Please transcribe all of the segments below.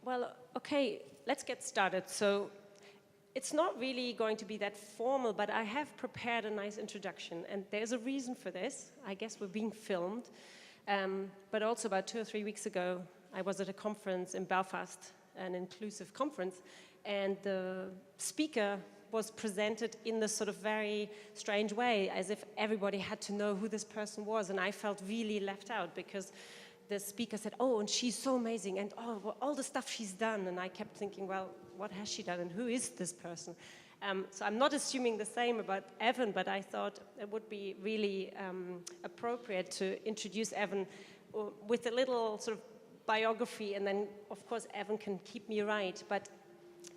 Well, okay, let's get started. So it's not really going to be that formal, but I have prepared a nice introduction, and there's a reason for this. I guess we're being filmed, but also about 2 or 3 weeks ago, I was at a conference in Belfast, an inclusive conference, and the speaker was presented in this sort of very strange way, as if everybody had to know who this person was, and I felt really left out because the speaker said, oh, and she's so amazing, and oh, well, all the stuff she's done, and I kept thinking, well, what has she done, and who is this person? So I'm not assuming the same about Evan, but I thought it would be really appropriate to introduce Evan with a little sort of biography, and then, of course, Evan can keep me right, but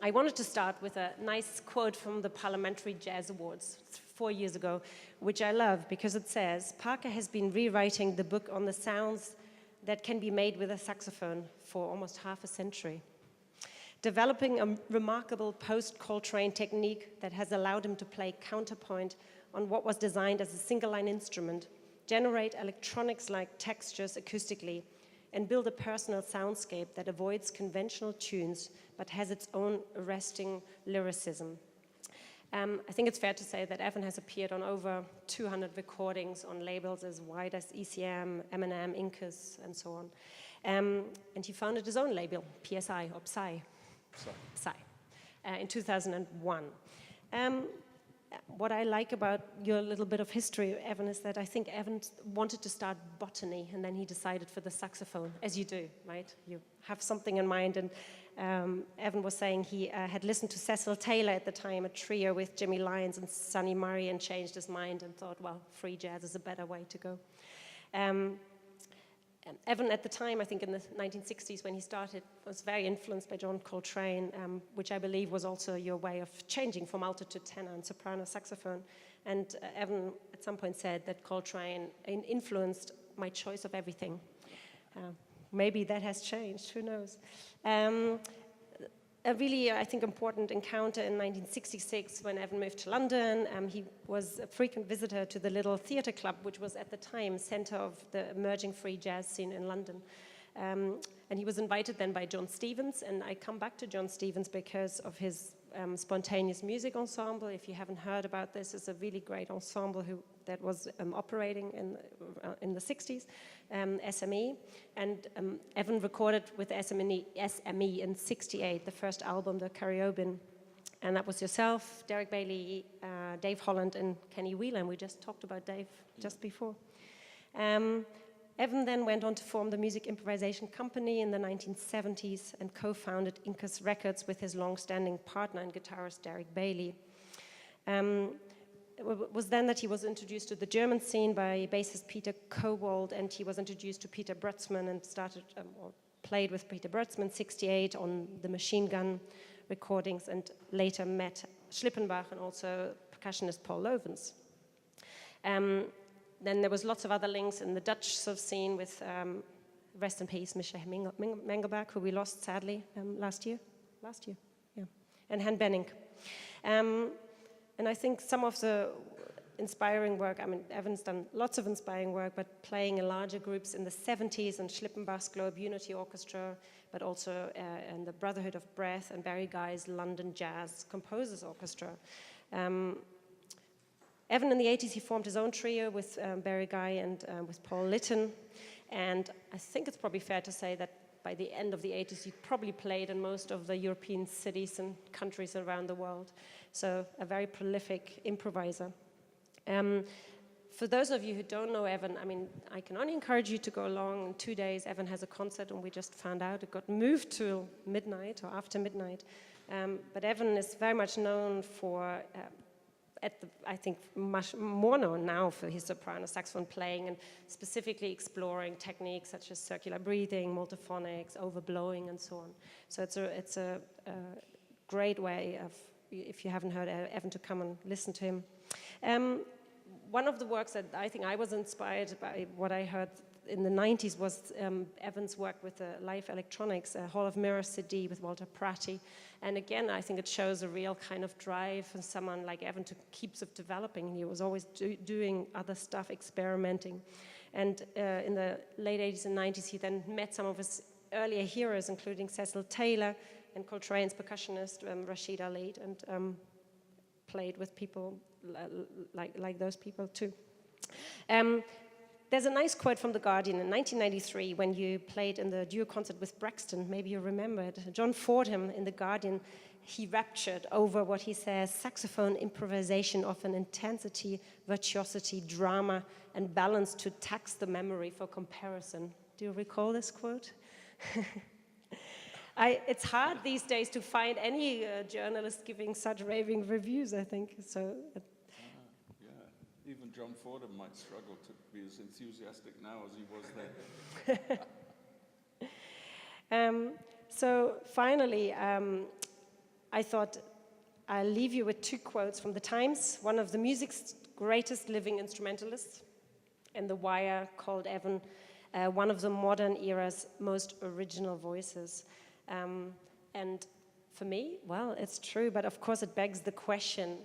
I wanted to start with a nice quote from the Parliamentary Jazz Awards 4 years ago, which I love because it says, Parker has been rewriting the book on the sounds that can be made with a saxophone for almost half a century, developing a remarkable post-Coltrane technique that has allowed him to play counterpoint on what was designed as a single-line instrument, generate electronics-like textures acoustically, and build a personal soundscape that avoids conventional tunes but has its own arresting lyricism. I think it's fair to say that Evan has appeared on over 200 recordings on labels as wide as ECM, M&M, Incus, and so on. And he founded his own label, PSI, or Psy, in 2001. What I like about your little bit of history, Evan, is that I think Evan wanted to start botany, and then he decided for the saxophone, as you do, right? You have something in mind, and Evan was saying he had listened to Cecil Taylor at the time, a trio with Jimmy Lyons and Sonny Murray, and changed his mind and thought, well, free jazz is a better way to go. Evan, at the time, I think in the 1960s when he started, was very influenced by John Coltrane, which I believe was also your way of changing from alto to tenor and soprano saxophone. And Evan at some point said that Coltrane influenced my choice of everything. Maybe that has changed, who knows. A really, I think, important encounter in 1966 when Evan moved to London. He was a frequent visitor to the Little Theatre Club, which was at the time center of the emerging free jazz scene in London. And he was invited then by John Stevens, and I come back to John Stevens because of his spontaneous music ensemble. If you haven't heard about this, it's a really great ensemble that was operating in the 60s, SME. And Evan recorded with SME in 68, the first album, the Karaobin. And that was yourself, Derek Bailey, Dave Holland, and Kenny Whelan. We just talked about Dave just before. Evan then went on to form the music improvisation company in the 1970s and co-founded Incus Records with his long-standing partner and guitarist Derek Bailey. It was then that he was introduced to the German scene by bassist Peter Kowald, and he was introduced to Peter Brötzmann and started or played with Peter Brötzmann 68 on the Machine Gun recordings, and later met Schlippenbach and also percussionist Paul Lovens. Then there was lots of other links in the Dutch sort of scene with, rest in peace, Michel Mengelberg, who we lost sadly last year, yeah, and Han Benning. And I think some of the inspiring work, I mean, Evan's done lots of inspiring work, but playing in larger groups in the 70s and Schlippenbach's Globe Unity Orchestra, but also in the Brotherhood of Breath and Barry Guy's London Jazz Composers Orchestra. Evan, in the 80s, he formed his own trio with Barry Guy and with Paul Litton. And I think it's probably fair to say that by the end of the 80s, he probably played in most of the European cities and countries around the world. So a very prolific improviser. For those of you who don't know Evan, I mean, I can only encourage you to go along. In 2 days, Evan has a concert, and we just found out it got moved to midnight or after midnight. But Evan is very much known for I think much more known now for his soprano saxophone playing and specifically exploring techniques such as circular breathing, multiphonics, overblowing, and so on. So it's a great way of, if you haven't heard Evan, to come and listen to him. One of the works that I think I was inspired by what I heard in the 90s was Evan's work with the live electronics, Hall of Mirrors CD with Walter Prati. And again, I think it shows a real kind of drive for someone like Evan to keep developing. He was always doing other stuff, experimenting. And in the late 80s and 90s, he then met some of his earlier heroes, including Cecil Taylor and Coltrane's percussionist Rashid Ali, and played with people like those people too. There's a nice quote from The Guardian in 1993 when you played in the duo concert with Braxton, maybe you remember it. John Fordham in The Guardian, he raptured over what he says, saxophone improvisation of an intensity, virtuosity, drama, and balance to tax the memory for comparison. Do you recall this quote? It's hard these days to find any journalist giving such raving reviews, I think. So. Yeah, even John Fordham might struggle to be as enthusiastic now as he was then. So finally, I thought I'll leave you with two quotes from the Times. One of the music's greatest living instrumentalists, and The Wire called Evan one of the modern era's most original voices. And for me, well, it's true, but of course it begs the question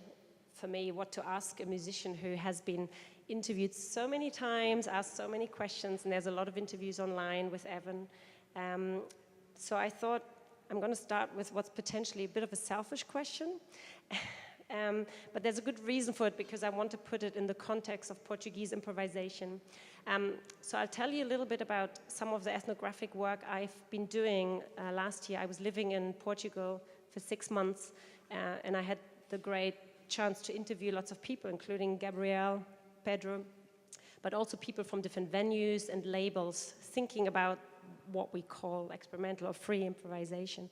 for me what to ask a musician who has been interviewed so many times, asked so many questions, and there's a lot of interviews online with Evan. So I thought I'm going to start with what's potentially a bit of a selfish question. But there's a good reason for it, because I want to put it in the context of Portuguese improvisation. So I'll tell you a little bit about some of the ethnographic work I've been doing. Last year I was living in Portugal for 6 months, and I had the great chance to interview lots of people, including Gabriel, Pedro, but also people from different venues and labels, thinking about what we call experimental or free improvisation.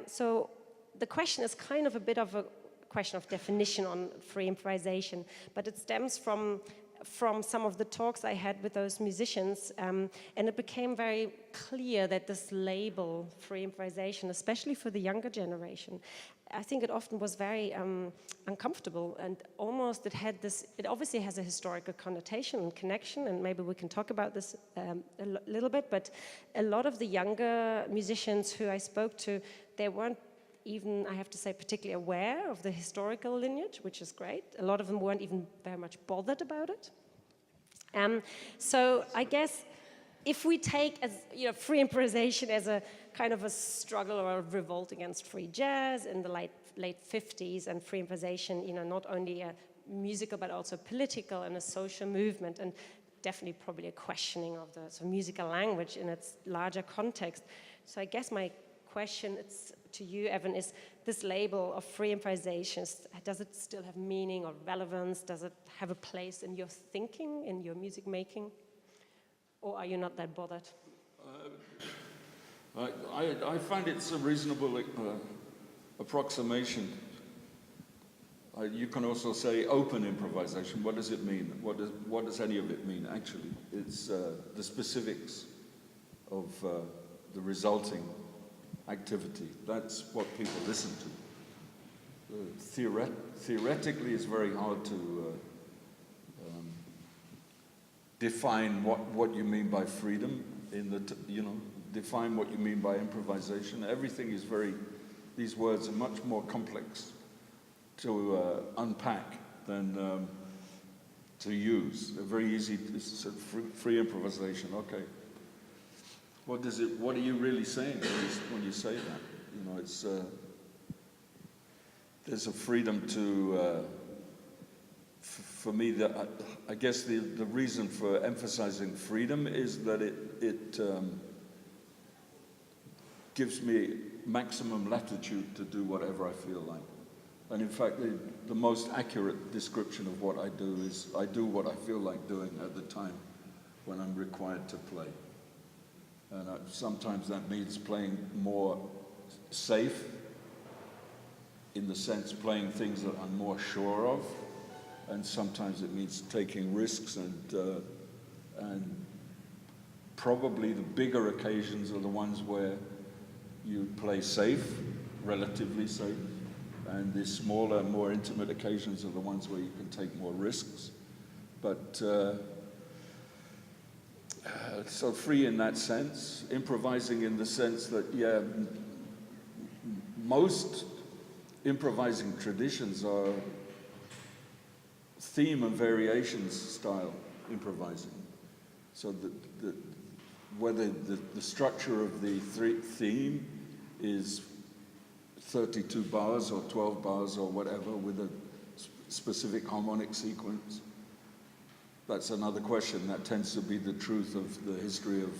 So the question is kind of a bit of a question of definition on free improvisation, but it stems from some of the talks I had with those musicians, and it became very clear that this label, free improvisation, especially for the younger generation, I think it often was very uncomfortable, and almost it obviously has a historical connotation and connection, and maybe we can talk about this a little bit, but a lot of the younger musicians who I spoke to, they weren't even, I have to say, particularly aware of the historical lineage, which is great. A lot of them weren't even very much bothered about it. So I guess if we take free improvisation as a kind of a struggle or a revolt against free jazz in the late 50s, and free improvisation, not only a musical but also political and a social movement, and definitely probably a questioning of the musical language in its larger context. So I guess my question to you, Evan, is this label of free improvisation, does it still have meaning or relevance? Does it have a place in your thinking, in your music making? Or are you not that bothered? I find it's a reasonable approximation. You can also say open improvisation. What does it mean? What does any of it mean, actually? It's the specifics of the resulting activity. That's what people listen to. Theoretically, it's very hard to define what you mean by freedom. Define what you mean by improvisation. Everything is these words are much more complex to unpack than to use. They're very easy to sort of free improvisation. Okay. What are you really saying when you say that? It's there's a freedom to. For me, I guess the reason for emphasizing freedom is that it gives me maximum latitude to do whatever I feel like. And in fact, the most accurate description of what I do is I do what I feel like doing at the time when I'm required to play. And sometimes that means playing more safe, in the sense playing things that I'm more sure of, and sometimes it means taking risks, and probably the bigger occasions are the ones where you play safe, relatively safe, and the smaller, more intimate occasions are the ones where you can take more risks. But so free in that sense, improvising in the sense that, most improvising traditions are theme and variations style improvising. So whether the structure of the theme is 32 bars or 12 bars or whatever with a specific harmonic sequence. That's another question. That tends to be the truth of the history of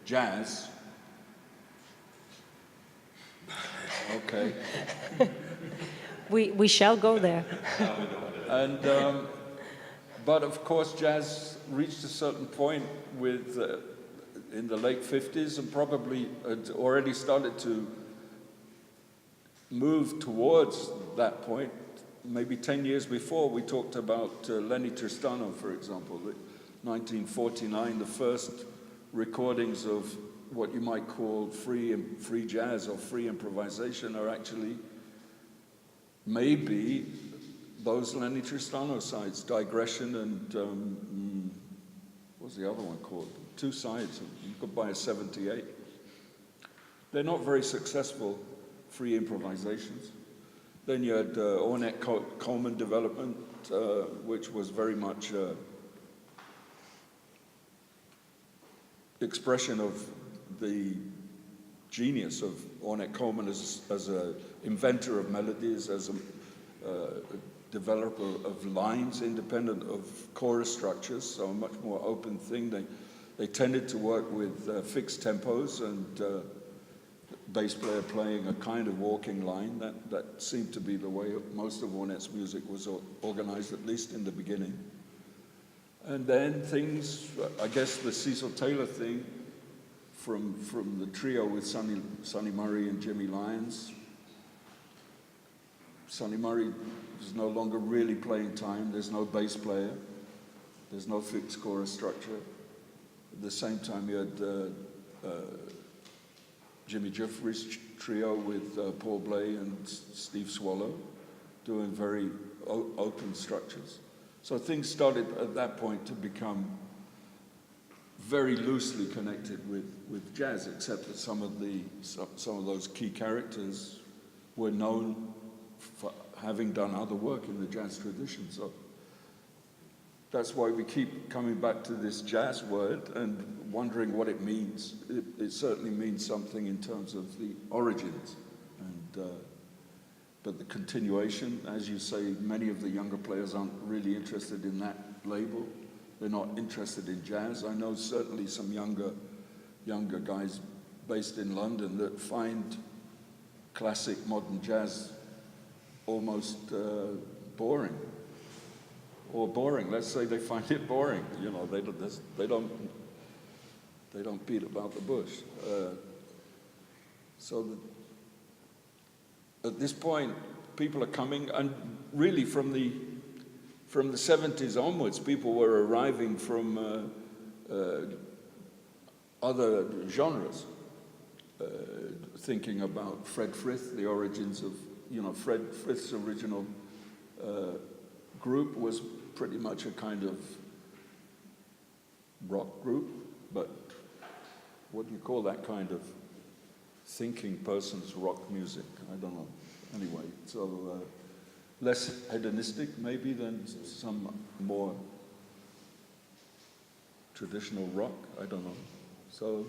jazz. Okay. We shall go there. And, but of course, jazz reached a certain point with, in the late 50s, and probably had already started to move towards that point. Maybe 10 years before, we talked about Lenny Tristano, for example. 1949, the first recordings of what you might call free jazz or free improvisation are actually maybe those Lenny Tristano sides, Digression and what's the other one called? Two sides. You could buy a 78. They're not very successful free improvisations. Then you had Ornette Coleman development, which was very much expression of the genius of Ornette Coleman as an inventor of melodies, as a developer of lines independent of chorus structures, so a much more open thing. They tended to work with fixed tempos and bass player playing a kind of walking line. That seemed to be the way most of Ornette's music was organized, at least in the beginning. And then things, I guess the Cecil Taylor thing from the trio with Sonny Murray and Jimmy Lyons. Sonny Murray is no longer really playing time. There's no bass player. There's no fixed chorus structure. At the same time, you had Jimmy Jeffries' trio with Paul Bley and Steve Swallow doing very open structures. So things started at that point to become very loosely connected with jazz, except that some of those key characters were known for having done other work in the jazz tradition. So that's why we keep coming back to this jazz word and wondering what it means. It certainly means something in terms of the origins, but the continuation, as you say, many of the younger players aren't really interested in that label. They're not interested in jazz. I know certainly some younger guys based in London that find classic modern jazz almost boring. Or boring. Let's say they find it boring. You know, they don't beat about the bush. At this point, people are coming, and really from the 70s onwards, people were arriving from other genres, thinking about Fred Frith, the origins of, Fred Frith's original group was pretty much a kind of rock group, but what do you call that kind of thinking person's rock music? I don't know. Anyway, so less hedonistic maybe than some more traditional rock, I don't know. So,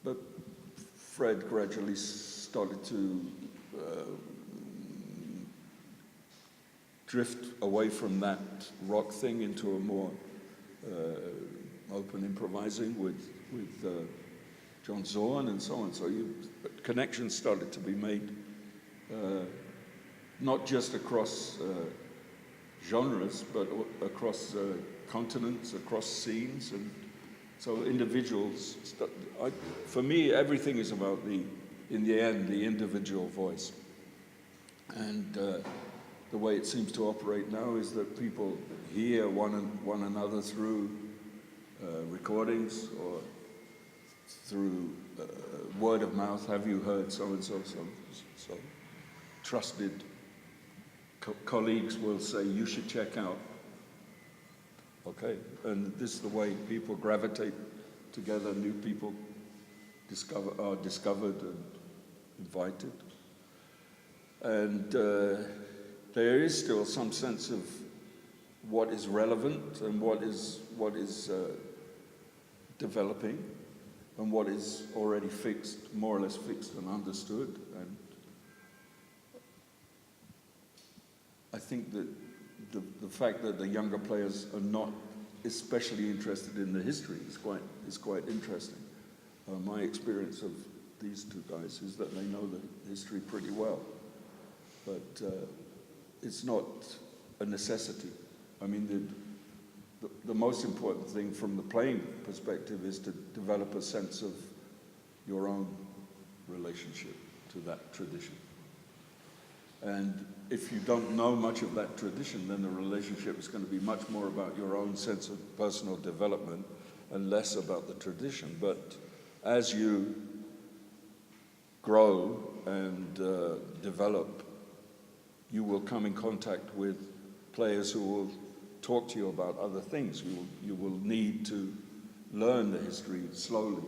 but Fred gradually started to drift away from that rock thing into a more open improvising with John Zorn and so on. So connections started to be made, not just across genres, but across continents, across scenes, and so individuals. For me, everything is about in the end, the individual voice. And the way it seems to operate now is that people hear one another through recordings or through word of mouth. Have you heard so and so? So trusted colleagues will say, you should check out. Okay, and this is the way people gravitate together. New people are discovered and invited. And there is still some sense of what is relevant and what is developing. and what is already fixed, more or less fixed and understood. And I think that the fact that the younger players are not especially interested in the history is quite interesting. My experience of these two guys is that they know the history pretty well, but it's not a necessity. I mean, the most important thing from the playing perspective is to develop a sense of your own relationship to that tradition. And if you don't know much of that tradition, then the relationship is going to be much more about your own sense of personal development and less about the tradition. But as you grow and develop, you will come in contact with players who will talk to you about other things. You will need to learn the history slowly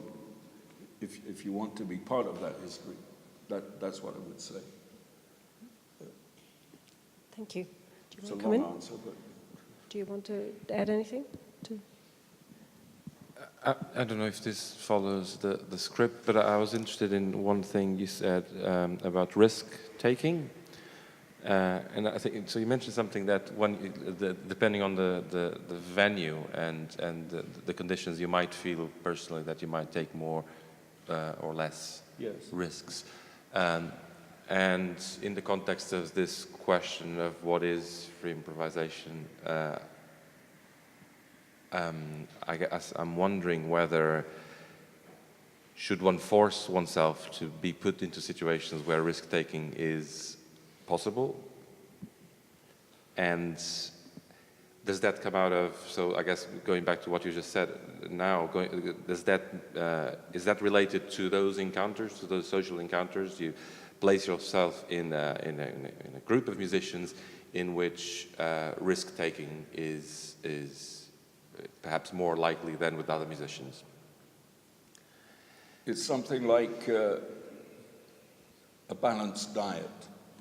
if you want to be part of that history. That's what I would say. Thank you. Do you It's want a to come in? long answer, but Do you want to add anything? I don't know if this follows the script, but I was interested in one thing you said about risk-taking. And I think, so you mentioned something that depending on the venue and the conditions, you might feel personally that you might take more or less risks. And in the context of this question of what is free improvisation, I guess I'm wondering whether should one force oneself to be put into situations where risk-taking is possible? And does that come out of, so I guess going back to what you just said now, is that related to those encounters, to those social encounters? You place yourself in a group of musicians in which risk-taking is perhaps more likely than with other musicians. it's something like a balanced diet,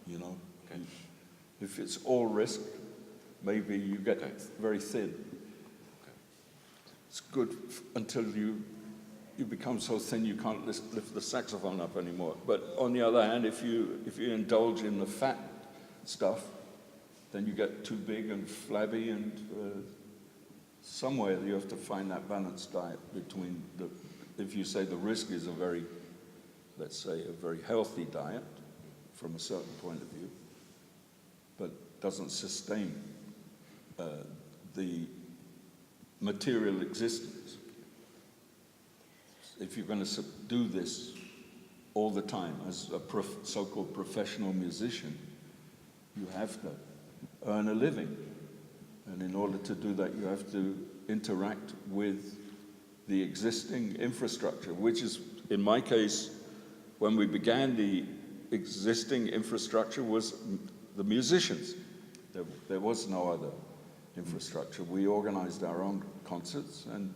you know. Okay. If it's all risk, maybe you get very thin. Okay. It's good until you become so thin you can't lift the saxophone up anymore. But on the other hand, if you indulge in the fat stuff, then you get too big and flabby, and somewhere you have to find that balanced diet between if you say the risk is a very, let's say, a very healthy diet from a certain point of view, but doesn't sustain the material existence. If you're going to do this all the time as a so-called professional musician, you have to earn a living. And in order to do that, you have to interact with the existing infrastructure, which is, in my case, when we began, the existing infrastructure was the musicians. There was no other infrastructure. We organized our own concerts, and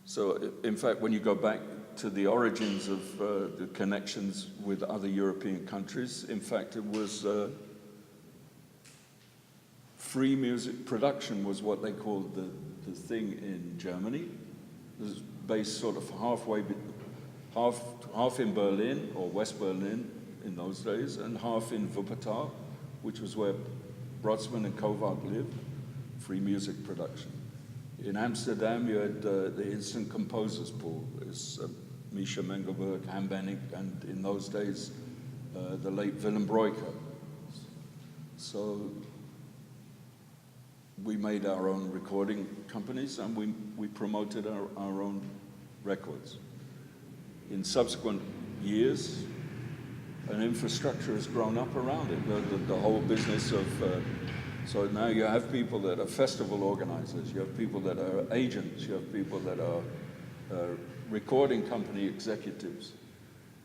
so, in fact, when you go back to the origins of the connections with other European countries, in fact, it was free music production was what they called the thing in Germany. It was based sort of half in Berlin or West Berlin in those days, and half in Wuppertal, which was where Brodsman and Kovac lived. Free music production. In Amsterdam, you had the Instant Composers Pool. It's Misha Mengelberg, Han Bennick, and in those days, the late Willem Breuker. So we made our own recording companies, and we promoted our own records. In subsequent years, an infrastructure has grown up around it. The whole business of so now you have people that are festival organizers, you have people that are agents, you have people that are recording company executives,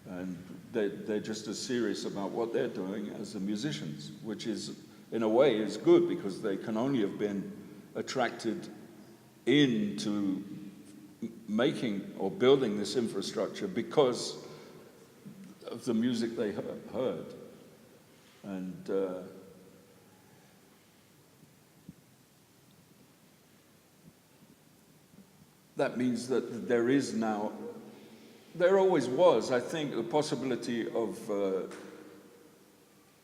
and they're just as serious about what they're doing as the musicians, which is, in a way, is good, because they can only have been attracted into making or building this infrastructure because of the music they heard. And that means that there is now, there always was, I think, the possibility of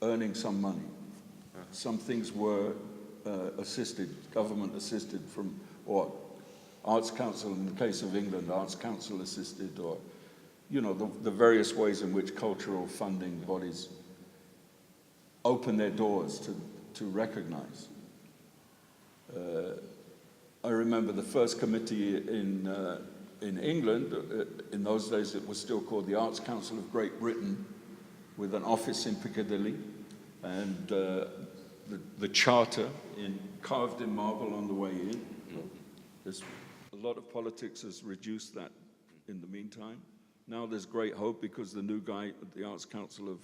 earning some money. Some things were assisted, government assisted from, or Arts Council, in the case of England, Arts Council assisted, or, you know, the various ways in which cultural funding bodies open their doors to recognize. I remember the first committee in England, in those days it was still called the Arts Council of Great Britain, with an office in Piccadilly, and the charter carved in marble on the way in. A lot of politics has reduced that in the meantime. Now there's great hope because the new guy at the Arts Council of,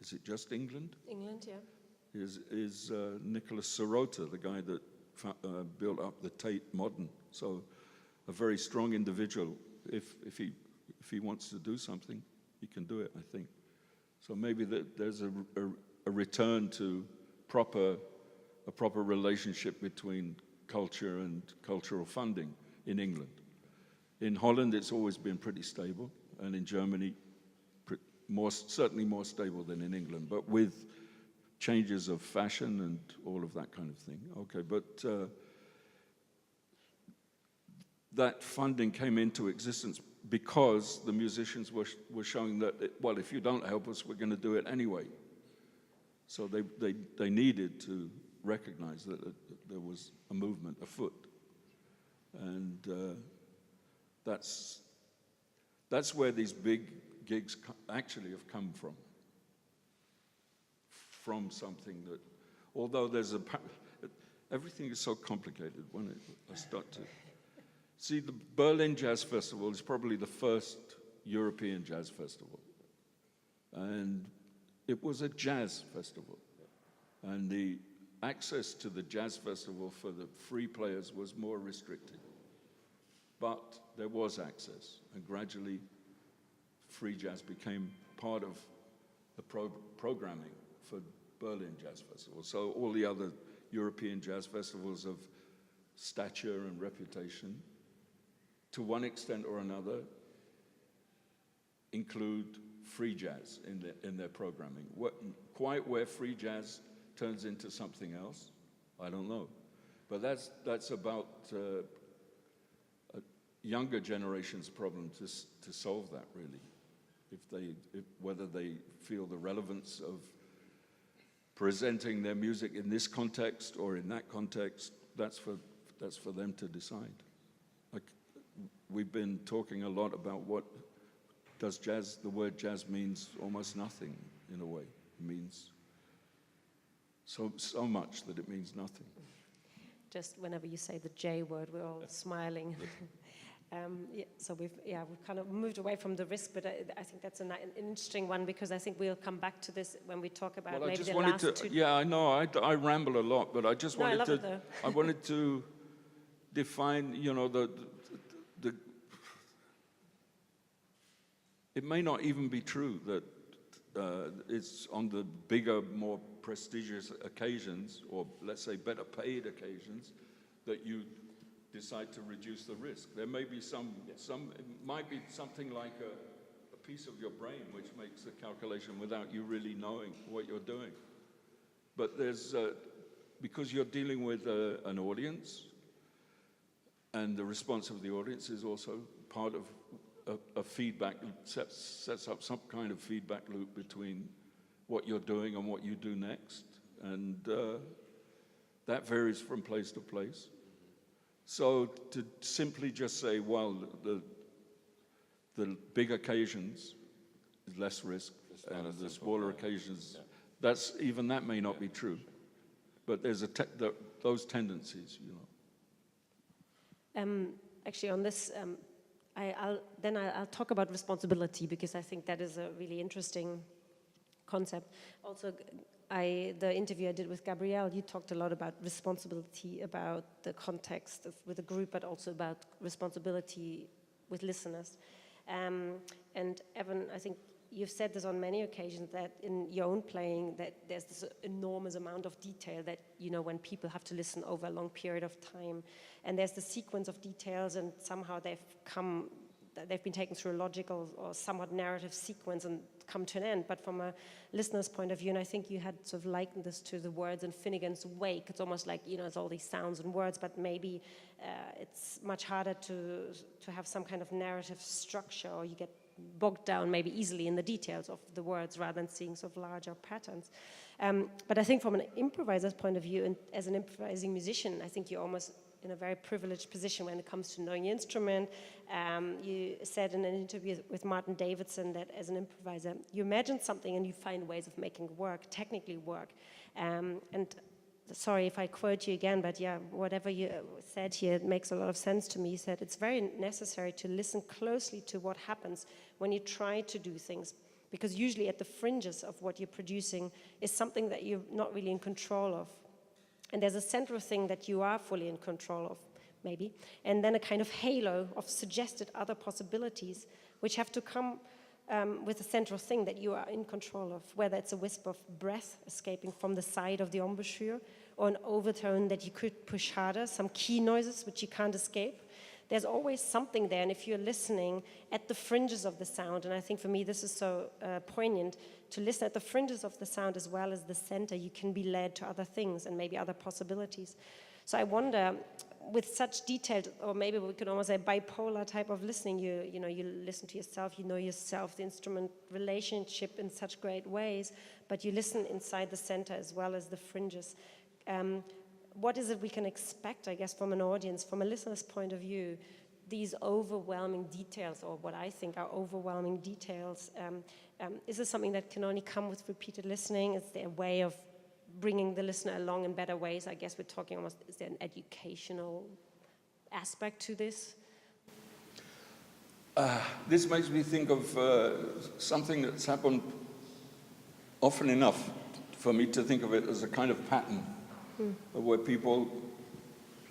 is it just England? England, yeah. Is Nicholas Sirota, the guy that built up the Tate Modern. So a very strong individual. If he wants to do something, he can do it, I think. So maybe there's a return to a proper relationship between culture and cultural funding in England. In Holland, it's always been pretty stable, and in Germany, certainly more stable than in England, but with changes of fashion and all of that kind of thing. Okay, but that funding came into existence because the musicians were showing that, well, if you don't help us, we're going to do it anyway. So they needed to recognize that there was a movement afoot. And that's where these big gigs actually have come from. From something that, although everything is so complicated when I start to. See, the Berlin Jazz Festival is probably the first European jazz festival. And it was a jazz festival. And the access to the jazz festival for the free players was more restricted. But there was access, and gradually free jazz became part of the programming for Berlin Jazz Festival. So all the other European jazz festivals of stature and reputation, to one extent or another, include free jazz in their programming. Quite where free jazz turns into something else, I don't know. But that's about a younger generation's problem to solve that, really. Whether they feel the relevance of presenting their music in this context or in that context, that's for them to decide. We've been talking a lot about what does jazz, the word jazz means almost nothing in a way. It means so much that it means nothing. Just whenever you say the J word, we're all smiling. So we've kind of moved away from the risk, but I think that's an interesting one because I think we'll come back to this when we talk about maybe the last two. Yeah, I know, I ramble a lot, but I just wanted to. I wanted to define, you know, the. It may not even be true that it's on the bigger, more prestigious occasions, or let's say better paid occasions, that you decide to reduce the risk. There may be it might be something like a piece of your brain which makes the calculation without you really knowing what you're doing. But there's, because you're dealing with an audience, and the response of the audience is also part of a feedback, sets up some kind of feedback loop between what you're doing and what you do next. And that varies from place to place. So to simply just say, well, the big occasions, less risk, and the smaller occasions, that may not be true. But there's those tendencies, you know. Actually, on this, I'll talk about responsibility because I think that is a really interesting concept. Also, the interview I did with Gabrielle, you talked a lot about responsibility, about the context with the group, but also about responsibility with listeners. And Evan, I think you've said this on many occasions, that in your own playing, that there's this enormous amount of detail that, you know, when people have to listen over a long period of time, and there's the sequence of details, and somehow they've been taken through a logical or somewhat narrative sequence and come to an end. But from a listener's point of view, and I think you had sort of likened this to the words in Finnegan's Wake, it's almost like, you know, it's all these sounds and words, but maybe it's much harder to have some kind of narrative structure, or you get bogged down maybe easily in the details of the words rather than seeing sort of larger patterns. But I think from an improviser's point of view, and as an improvising musician, I think you're almost in a very privileged position when it comes to knowing your instrument. You said in an interview with Martin Davidson that as an improviser, you imagine something and you find ways of making it work, technically work. And sorry if I quote you again, but yeah, whatever you said here, it makes a lot of sense to me. You said it's very necessary to listen closely to what happens when you try to do things, because usually at the fringes of what you're producing is something that you're not really in control of. And there's a central thing that you are fully in control of, maybe, and then a kind of halo of suggested other possibilities, which have to come with a central thing that you are in control of, whether it's a wisp of breath escaping from the side of the embouchure, or an overtone that you could push harder, some key noises which you can't escape. There's always something there, and if you're listening at the fringes of the sound, and I think for me this is so poignant, to listen at the fringes of the sound as well as the center, you can be led to other things and maybe other possibilities. So I wonder, with such detailed, or maybe we could almost say bipolar type of listening, you know, you listen to yourself, you know yourself, the instrument relationship in such great ways, but you listen inside the center as well as the fringes. What is it we can expect, I guess, from an audience, from a listener's point of view, these overwhelming details, or what I think are overwhelming details? Is this something that can only come with repeated listening? Is there a way of bringing the listener along in better ways? I guess we're talking almost, is there an educational aspect to this? This makes me think of something that's happened often enough for me to think of it as a kind of pattern, where people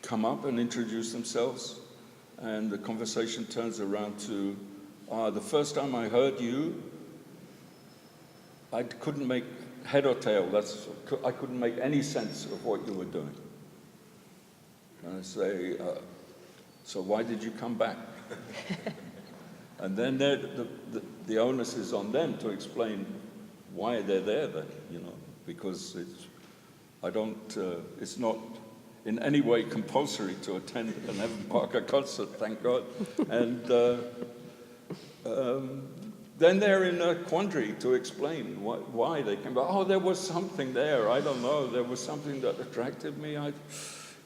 come up and introduce themselves, and the conversation turns around to, the first time I heard you, I couldn't make head or tail. I couldn't make any sense of what you were doing. And I say, so why did you come back? And then the onus is on them to explain why they're there then, you know, because it's not in any way compulsory to attend an Evan Parker concert, thank God. And then they're in a quandary to explain why they came back. Oh, there was something there, I don't know, there was something that attracted me.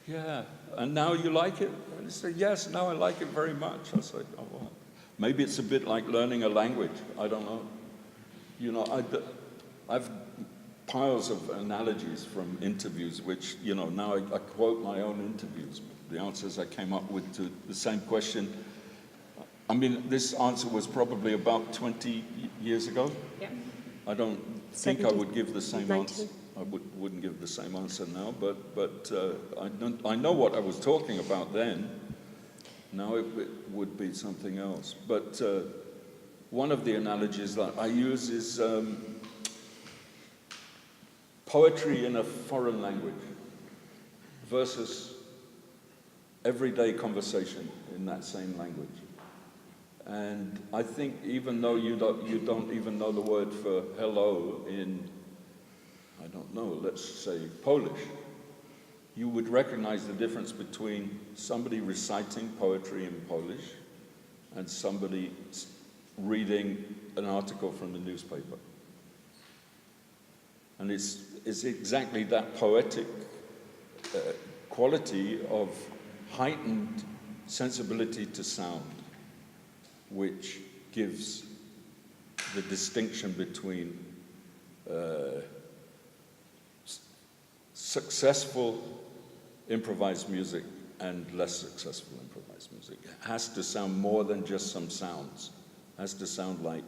Yeah, and now you like it? And they say, yes, now I like it very much. I said, oh, well, maybe it's a bit like learning a language, I don't know. You know, I've piles of analogies from interviews, which, you know, now I quote my own interviews, the answers I came up with to the same question. I mean, this answer was probably about 20 years ago. Yeah. I don't think I would give the same answer. I wouldn't give the same answer now, but I know what I was talking about then. Now it would be something else. But one of the analogies that I use is poetry in a foreign language versus everyday conversation in that same language. And I think even though you don't even know the word for hello in, I don't know, let's say Polish, you would recognize the difference between somebody reciting poetry in Polish and somebody reading an article from the newspaper. And it's exactly that poetic quality of heightened sensibility to sound which gives the distinction between successful improvised music and less successful improvised music. It has to sound more than just some sounds. It has to sound like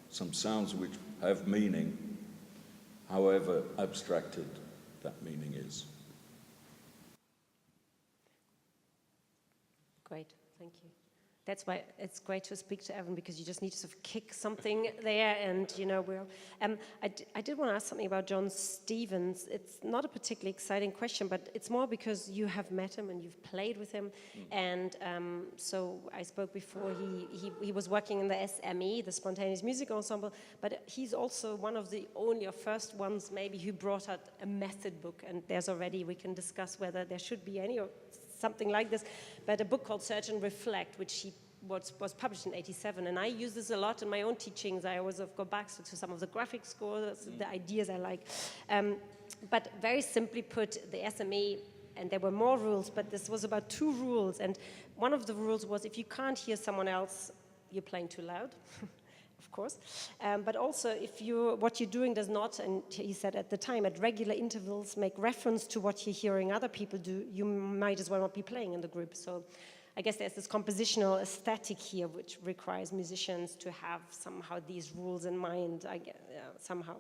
some sounds which have meaning, however abstracted that meaning is. Great, thank you. That's why it's great to speak to Evan, because you just need to sort of kick something there, and we're. I did want to ask something about John Stevens. It's not a particularly exciting question, but it's more because you have met him and you've played with him, and so I spoke before. He was working in the SME, the Spontaneous Music Ensemble, but he's also one of the only or first ones maybe who brought out a method book, and there's already, we can discuss whether there should be any or something like this, but a book called Search and Reflect, which he was published in '87, and I use this a lot in my own teachings. I always go back to some of the graphic scores, the ideas I like. But very simply put, the SME, and there were more rules, but this was about 2 rules, and one of the rules was if you can't hear someone else, you're playing too loud. Of course, but also if what you're doing does not, and he said at the time, at regular intervals make reference to what you're hearing other people do, you might as well not be playing in the group. So I guess there's this compositional aesthetic here which requires musicians to have somehow these rules in mind, I guess, somehow.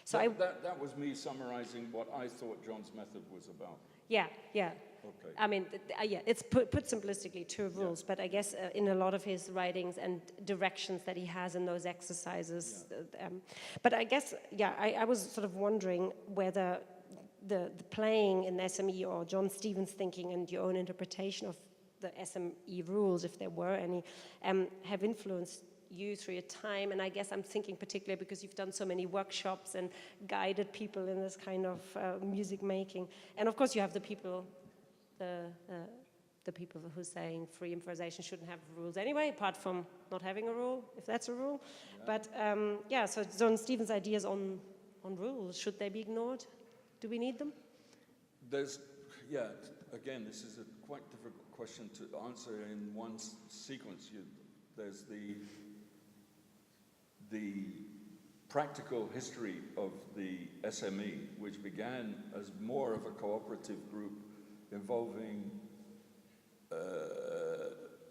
So that was me summarizing what I thought John's method was about. Yeah. Okay. I mean, it's put simplistically 2 rules, but I guess in a lot of his writings and directions that he has in those exercises. But I guess, I was sort of wondering whether the playing in SME or John Stevens' thinking and your own interpretation of the SME rules, if there were any, have influenced you through your time. And I guess I'm thinking particularly because you've done so many workshops and guided people in this kind of music making. And of course you have the people who are saying free improvisation shouldn't have rules anyway, apart from not having a rule, if that's a rule. Yeah. But so John Stevens' ideas on rules, should they be ignored? Do we need them? Again, this is a quite difficult question to answer in one sequence. There's the practical history of the SME, which began as more of a cooperative group involving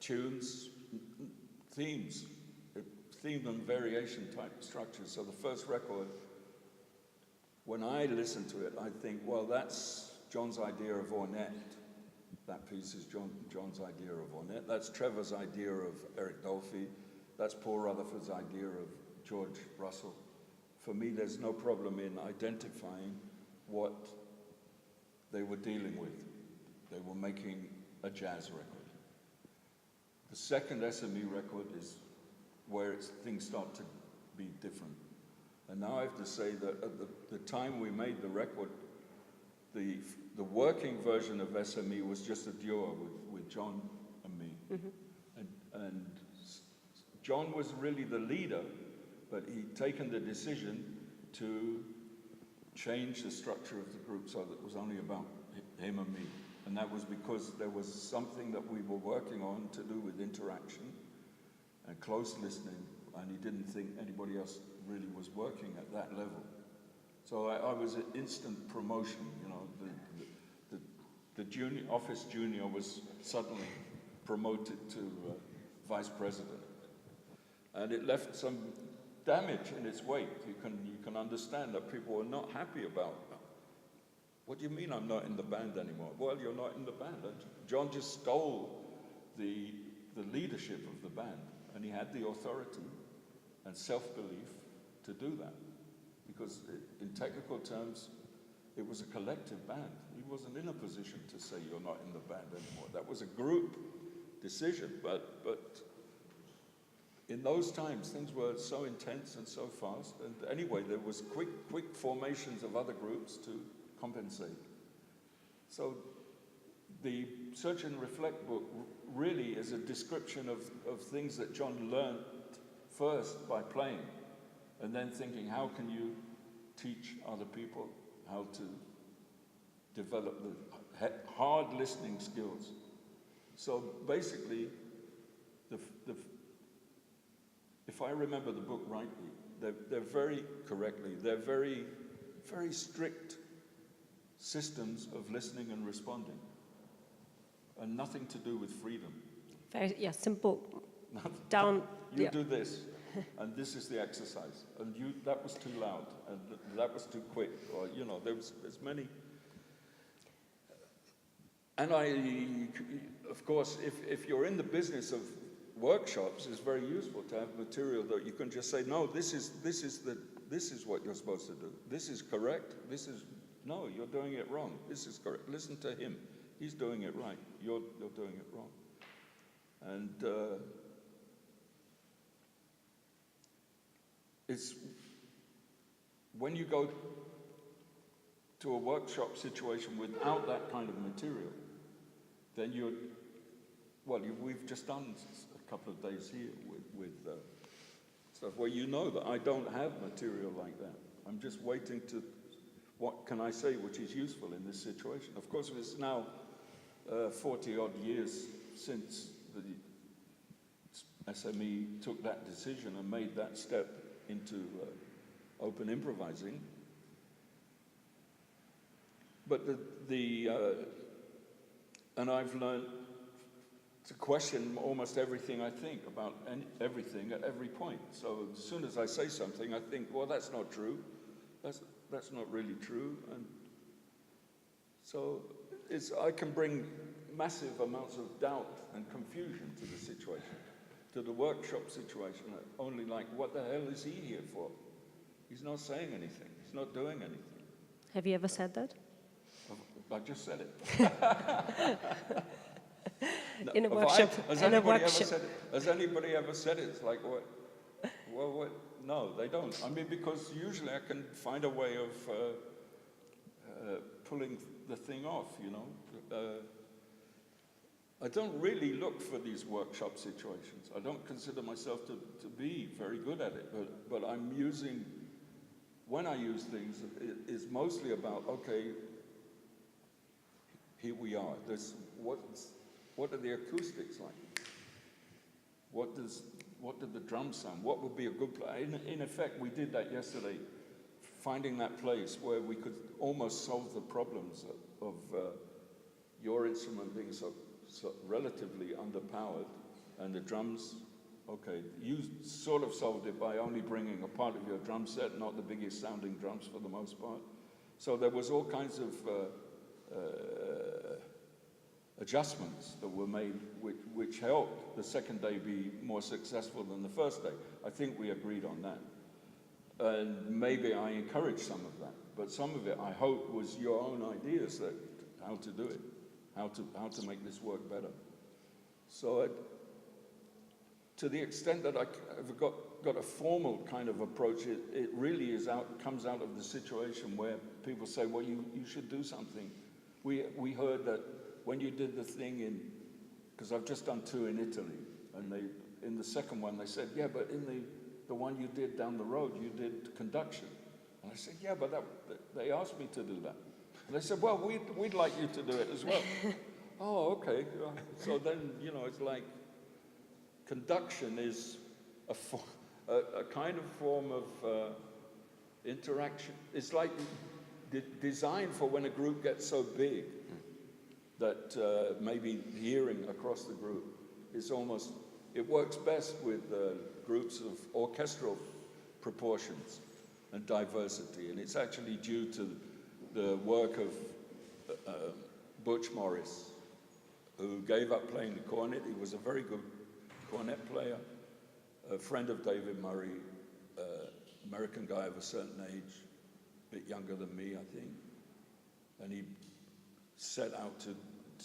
tunes, themes, theme and variation type structures. So the first record, when I listen to it, I think, well, that's John's idea of ornette. That piece is John's idea of ornette. That's Trevor's idea of Eric Dolphy. That's Paul Rutherford's idea of George Russell. For me, there's no problem in identifying what they were dealing with. They were making a jazz record. The second SME record is where things start to be different. And now I have to say that at the time we made the record, the working version of SME was just a duo with John and me. Mm-hmm. And John was really the leader, but he'd taken the decision to change the structure of the group so that it was only about him and me. And that was because there was something that we were working on to do with interaction and close listening, and he didn't think anybody else really was working at that level. So I was an instant promotion, the office junior was suddenly promoted to vice president. And it left some damage in its wake. You can understand that people were not happy about that. What do you mean I'm not in the band anymore? Well, you're not in the band. John just stole the leadership of the band, and he had the authority and self-belief to do that. Because in technical terms, it was a collective band. He wasn't in a position to say you're not in the band anymore. That was a group decision, but in those times, things were so intense and so fast. And anyway, there was quick formations of other groups to compensate. So the Search and Reflect book really is a description of things that John learned first by playing, and then thinking, how can you teach other people how to develop the hard listening skills? So basically, if I remember the book rightly, they're very strict systems of listening and responding, and nothing to do with freedom. Very, simple. Down. You do this, and this is the exercise, and that was too loud, and that was too quick, or there's many. And of course, if you're in the business of workshops, it's very useful to have material that you can just say, no, this is what you're supposed to do. This is correct. No, you're doing it wrong. This is correct. Listen to him. He's doing it right. You're doing it wrong. And it's when you go to a workshop situation without that kind of material, then we've just done a couple of days here with stuff where you know that I don't have material like that. I'm just waiting to, what can I say which is useful in this situation? Of course, it's now 40-odd years since the SME took that decision and made that step into open improvising. But and I've learned to question almost everything I think about everything at every point. So as soon as I say something, I think, well, that's not true. That's not really true. And so I can bring massive amounts of doubt and confusion to the situation, to the workshop situation. Only like, what the hell is he here for? He's not saying anything. He's not doing anything. Have you ever said that? I just said it. In a workshop. Has anybody ever said it? It's like, what? No, they don't. I mean, because usually I can find a way of pulling the thing off, you know. I don't really look for these workshop situations. I don't consider myself to be very good at it, but I'm using, when I use things, it's mostly about, okay, here we are. What are the acoustics like? What did the drums sound? What would be a good play? In effect, we did that yesterday, finding that place where we could almost solve the problems of your instrument being so relatively underpowered, and the drums, okay, you sort of solved it by only bringing a part of your drum set, not the biggest sounding drums for the most part. So there was all kinds of adjustments that were made which helped the second day be more successful than the first day. I think we agreed on that. And maybe I encouraged some of that, but some of it I hope was your own ideas that how to do it, how to make this work better. So to the extent that I've got a formal kind of approach, it really comes out of the situation where people say, well, you should do something. We heard that when you did the thing because I've just done 2 in Italy, and in the second one they said, yeah, but in the one you did down the road, you did conduction. And I said, yeah, but they asked me to do that. And they said, well, we'd like you to do it as well. Oh, okay. So then, it's like conduction is a kind of form of interaction. It's like designed for when a group gets so big that maybe hearing across the group is it works best with groups of orchestral proportions and diversity. And it's actually due to the work of Butch Morris, who gave up playing the cornet. He was a very good cornet player, a friend of David Murray, American guy of a certain age, a bit younger than me, I think. And he set out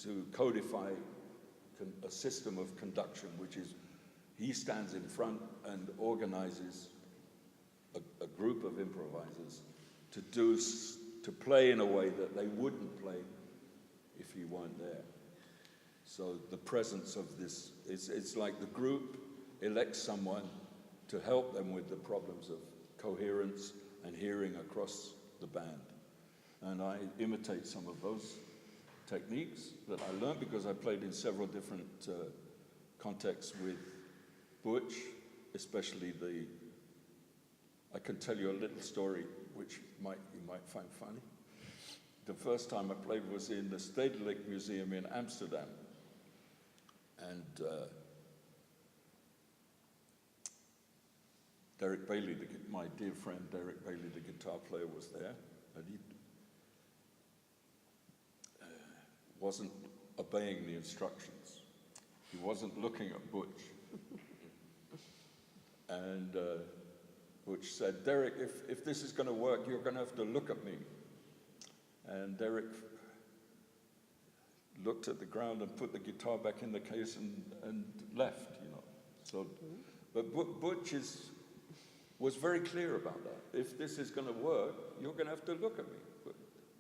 to codify a system of conduction, which is he stands in front and organizes a group of improvisers to play in a way that they wouldn't play if he weren't there. So the presence of this, it's like the group elects someone to help them with the problems of coherence and hearing across the band. And I imitate some of those techniques that I learned because I played in several different contexts with Butch, especially I can tell you a little story which you might find funny. The first time I played was in the Stedelijk Museum in Amsterdam. And Derek Bailey, my dear friend Derek Bailey, the guitar player, was there. And he wasn't obeying the instructions. He wasn't looking at Butch. And Butch said, Derek, if this is going to work, you're going to have to look at me. And Derek looked at the ground and put the guitar back in the case and left, you know. So, but Butch was very clear about that. If this is going to work, you're going to have to look at me. But,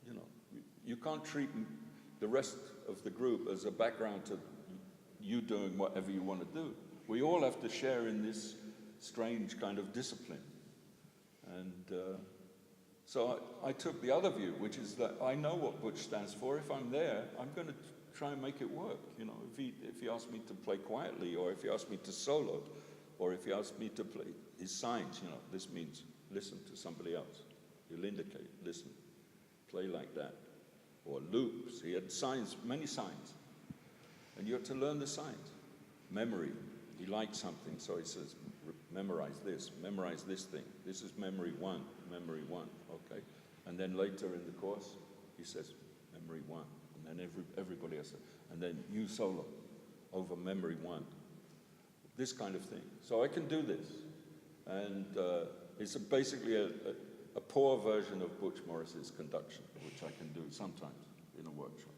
you know, you can't treat the rest of the group as a background to you doing whatever you want to do. We all have to share in this strange kind of discipline. And so I took the other view, which is that I know what Butch stands for. If I'm there, I'm going to try and make it work. You know, if he asks me to play quietly, or if he asks me to solo, or if he asks me to play his signs, you know, this means listen to somebody else. He'll indicate, listen, play like that. Or loops. He had signs, many signs. And you have to learn the signs. Memory. He liked something, so he says, memorize this thing. This is memory one, okay. And then later in the course, he says, memory one. And then everybody has to, and then new solo over memory one. This kind of thing. So I can do this. And it's basically a poor version of Butch Morris's conduction, which I can do sometimes in a workshop.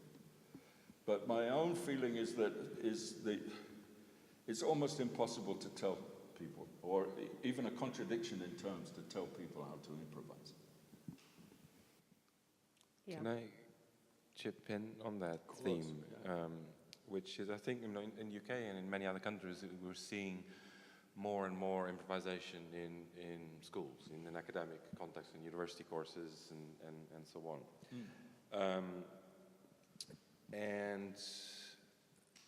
But my own feeling is that it's almost impossible to tell people, or even a contradiction in terms to tell people how to improvise. Yeah. Can I chip in on that theme, yeah. Which is, I think, in UK and in many other countries, we're seeing more and more improvisation in schools, in an academic context, in university courses, and so on. And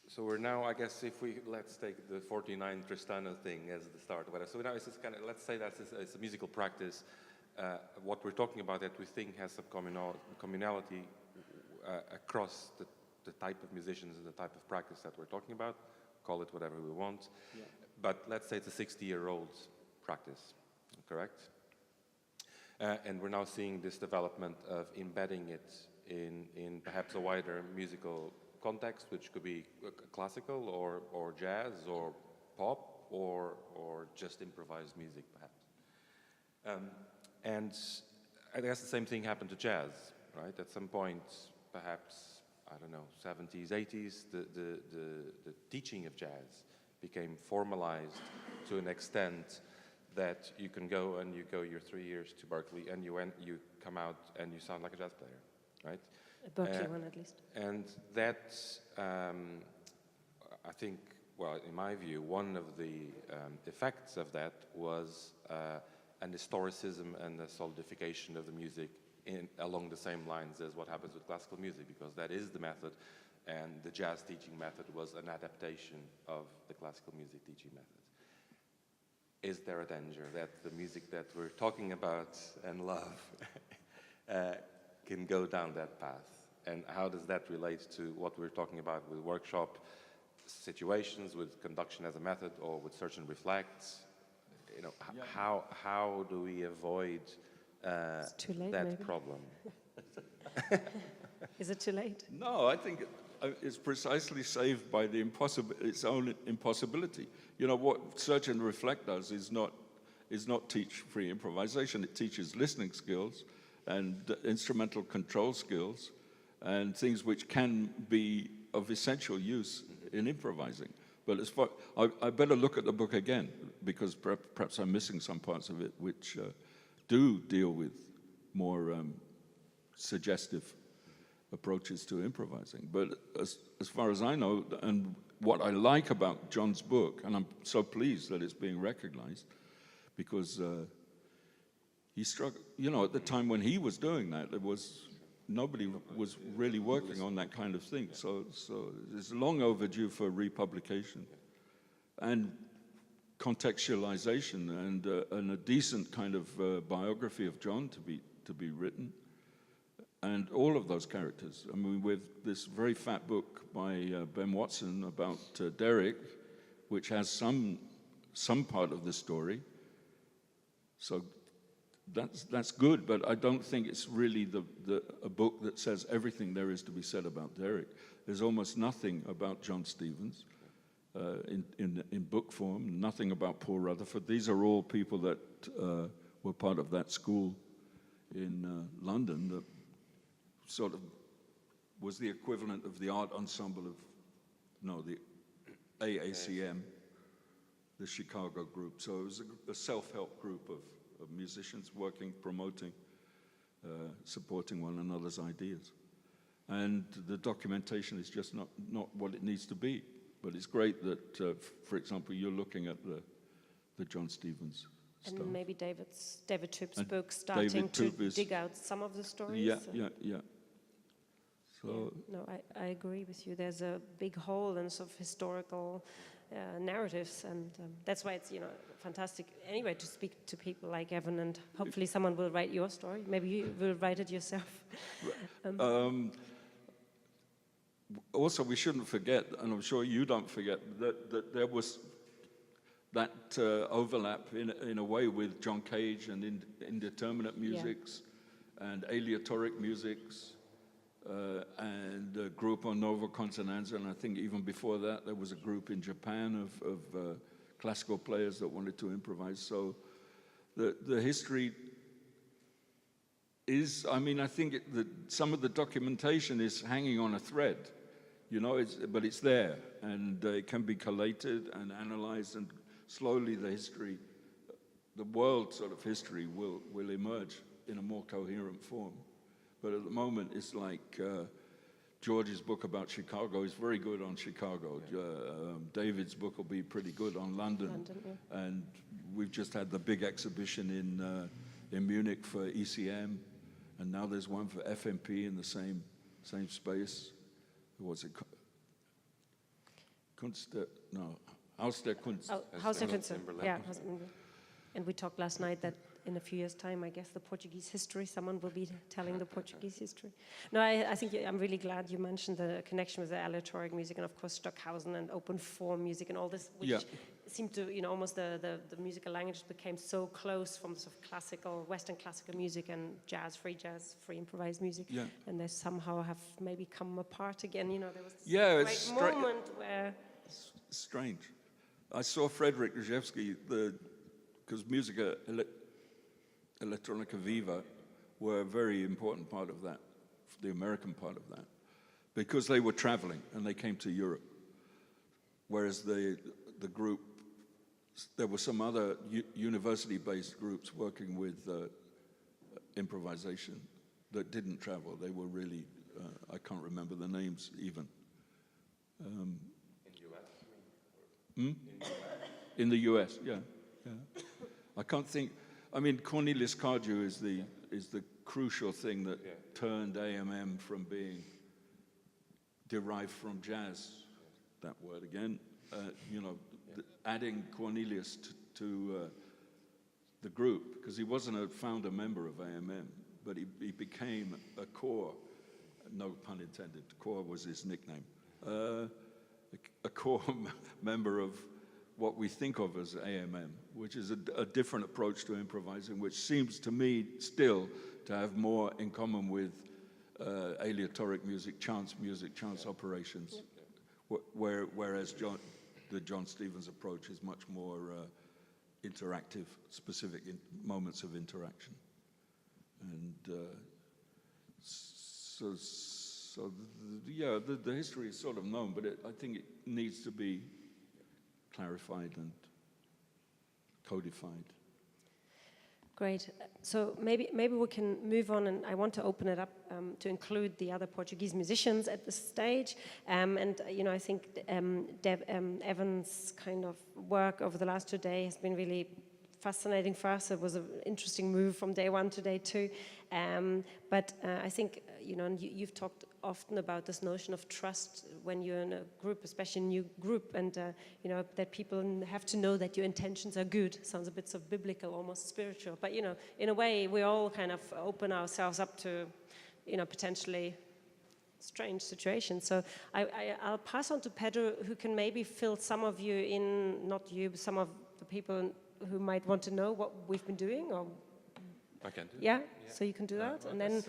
so we're now, I guess, let's take the 49 Tristano thing as the start, whatever. So now it's just kind of, let's say that it's a musical practice. What we're talking about that we think has some communality across the type of musicians and the type of practice that we're talking about. Call it whatever we want. Yeah. But let's say it's a 60-year-old practice, correct? And we're now seeing this development of embedding it in perhaps a wider musical context, which could be classical or jazz or pop or just improvised music, perhaps. And I guess the same thing happened to jazz, right? At some point, perhaps, I don't know, 70s, 80s, the teaching of jazz became formalized to an extent that you can go your 3 years to Berkeley and you come out and you sound like a jazz player, right? A Berkeley one, at least. And that, I think, well, in my view, one of the effects of that was an historicism and a solidification of the music along the same lines as what happens with classical music, because that is the method, and the jazz teaching method was an adaptation of the classical music teaching method. Is there a danger that the music that we're talking about and love can go down that path? And how does that relate to what we're talking about with workshop situations, with conduction as a method, or with search and reflect? You know, how do we avoid it's too late, that maybe. problem? Is it too late? No, I think it's precisely saved by its own impossibility. You know, what search and reflect does is not teach free improvisation. It teaches listening skills and instrumental control skills and things which can be of essential use in improvising. But as far, I better look at the book again, because perhaps I'm missing some parts of it which do deal with more suggestive approaches to improvising. But as far as I know, and what I like about John's book, and I'm so pleased that it's being recognized, because he struggled, you know, at the time when he was doing that, nobody was really working on that kind of thing. So it's long overdue for republication and contextualization and a decent kind of biography of John to be written. And all of those characters. I mean, with this very fat book by Ben Watson about Derek, which has some part of the story. So that's good, but I don't think it's really a book that says everything there is to be said about Derek. There's almost nothing about John Stevens, in book form, nothing about Paul Rutherford. These are all people that were part of that school in London that sort of was the equivalent of the art ensemble of, the AACM, the Chicago group. So it was a self-help group of musicians working, promoting, supporting one another's ideas. And the documentation is just not what it needs to be. But it's great that, for example, you're looking at the John Stevens stuff. And maybe David Toop's book starting to dig out some of the stories. Yeah. So no, I agree with you. There's a big hole in sort of historical narratives, and that's why it's fantastic anyway to speak to people like Evan, and hopefully someone will write your story. Maybe you will write it yourself. Also, we shouldn't forget, and I'm sure you don't forget, that there was that overlap in a way with John Cage and indeterminate musics and aleatoric musics and Gruppo Novo Consonanza, and I think even before that there was a group in Japan of classical players that wanted to improvise. So the history is, I think some of the documentation is hanging on a thread, but it's there, and it can be collated and analyzed, and slowly the world sort of history will emerge in a more coherent form. But at the moment, it's like George's book about Chicago is very good on Chicago. David's book will be pretty good on London. And we've just had the big exhibition in Munich for ECM, and now there's one for FMP in the same space. What's it called? Haus der Kunst. Haus der Kunst. Yeah. And we talked last night that in a few years' time, I guess the Portuguese history, someone will be telling the Portuguese history. No, I think I'm really glad you mentioned the connection with the aleatoric music, and of course Stockhausen and open form music and all this, which seemed to, almost the musical language became so close from sort of classical, Western classical music and free jazz, free improvised music, and they somehow have maybe come apart again. There was this great moment where... Strange. I saw Frederick Rzewski, because Musica Electronica Viva were a very important part of that, the American part of that, because they were traveling and they came to Europe. Whereas the group, there were some other university-based groups working with improvisation that didn't travel. They were really, I can't remember the names even. In the US? In the US, yeah. I can't think. Cornelis Cardew is the crucial thing that turned AMM from being derived from jazz, that word again, adding Cornelius to the group, because he wasn't a founder member of AMM, but he became a core, no pun intended, core was his nickname, a core member of what we think of as AMM, which is a different approach to improvising, which seems to me still to have more in common with aleatoric music, chance operations, whereas the John Stevens approach is much more interactive, specific moments of interaction. And the history is sort of known, but I think it needs to be clarified and codified. Great. So maybe we can move on, and I want to open it up to include the other Portuguese musicians at this stage. I think Evan's kind of work over the last 2 days has been really fascinating for us. It was an interesting move from day one to day two. But I think, you've talked often about this notion of trust when you're in a group, especially a new group, and, that people have to know that your intentions are good. Sounds a bit so biblical, almost spiritual. But, in a way, we all kind of open ourselves up to, potentially strange situations. So I'll pass on to Pedro, who can maybe fill some of you in, not you, but some of the people who might want to know what we've been doing, or I can do. Yeah, so you can do that, and then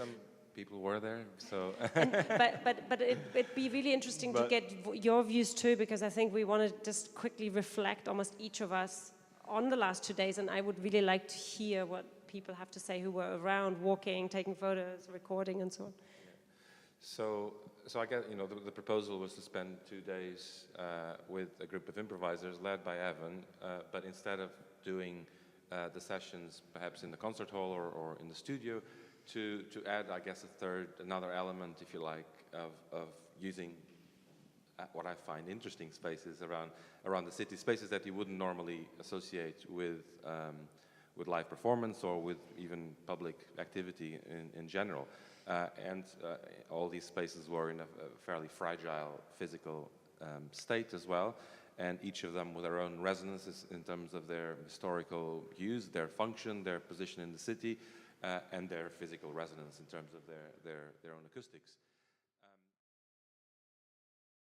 people were there. So, but it'd be really interesting to get your views too, because I think we want to just quickly reflect, almost each of us, on the last 2 days, and I would really like to hear what people have to say who were around, walking, taking photos, recording, and so on. So I guess, you know, the proposal was to spend 2 days with a group of improvisers led by Evan, but instead of doing the sessions perhaps in the concert hall or in the studio, to add, I guess, another element, if you like, of using what I find interesting spaces around the city, spaces that you wouldn't normally associate with live performance or with even public activity in general. All these spaces were in a fairly fragile physical state as well, and each of them with their own resonances in terms of their historical use, their function, their position in the city, and their physical resonance in terms of their own acoustics.